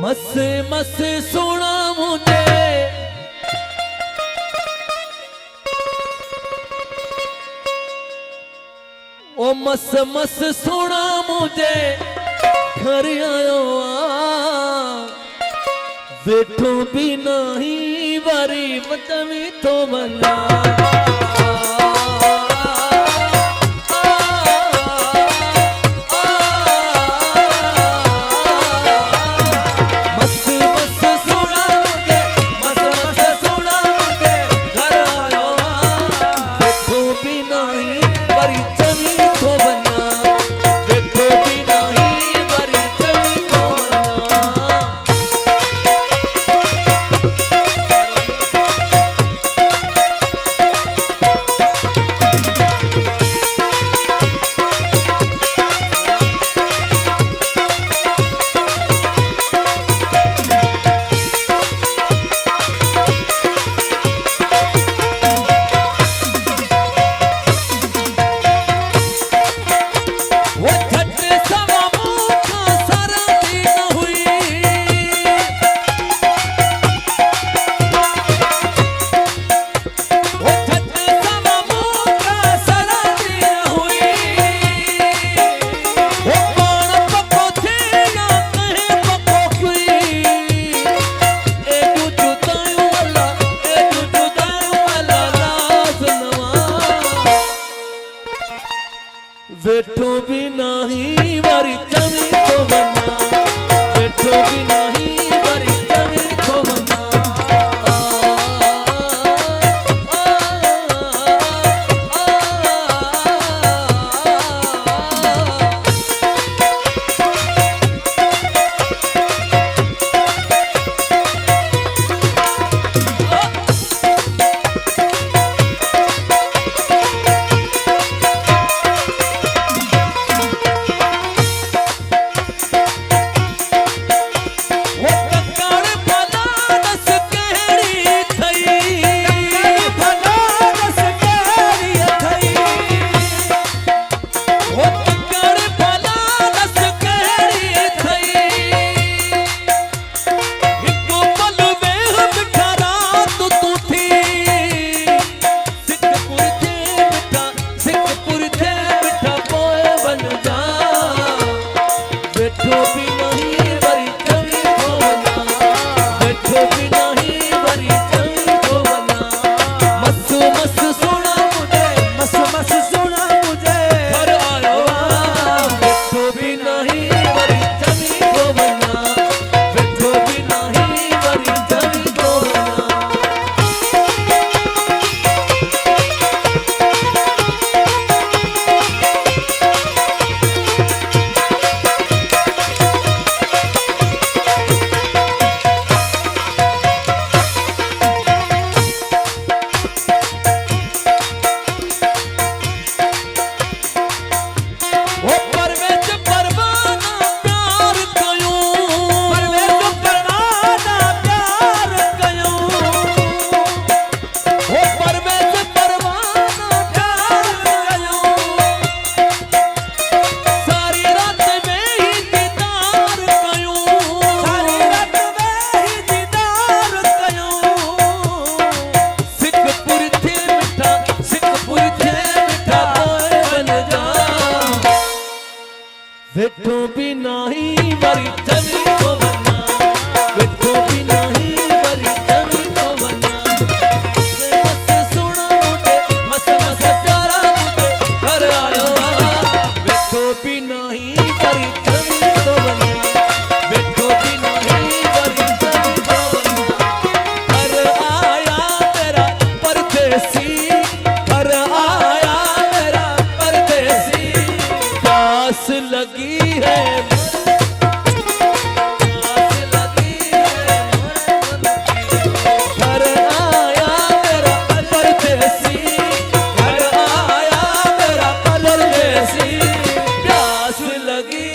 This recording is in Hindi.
मस मस सोना मुझे ओ मस मस सोना मुझे घर आयो बैठो भी नहीं बारी मतमी तो बना बैठो भी नहीं बारी जमी को बना बैठो भी नहीं बारी जमी को बना बैठो भी नहीं बारी जमी को बना बैठो भी नहीं बारी जमी को बना मस सोना मुझे मस मस प्यारा मुझे घर आयो बैठो भी नहीं बारी जमी को बना बैठो भी नहीं बारी जमी को बना घर आया तेरा परदेसी घर आया तेरा परदेसी प्यास लगी है घर आया मेरा परदेसी घर आया मेरा परदेसी प्यास लगी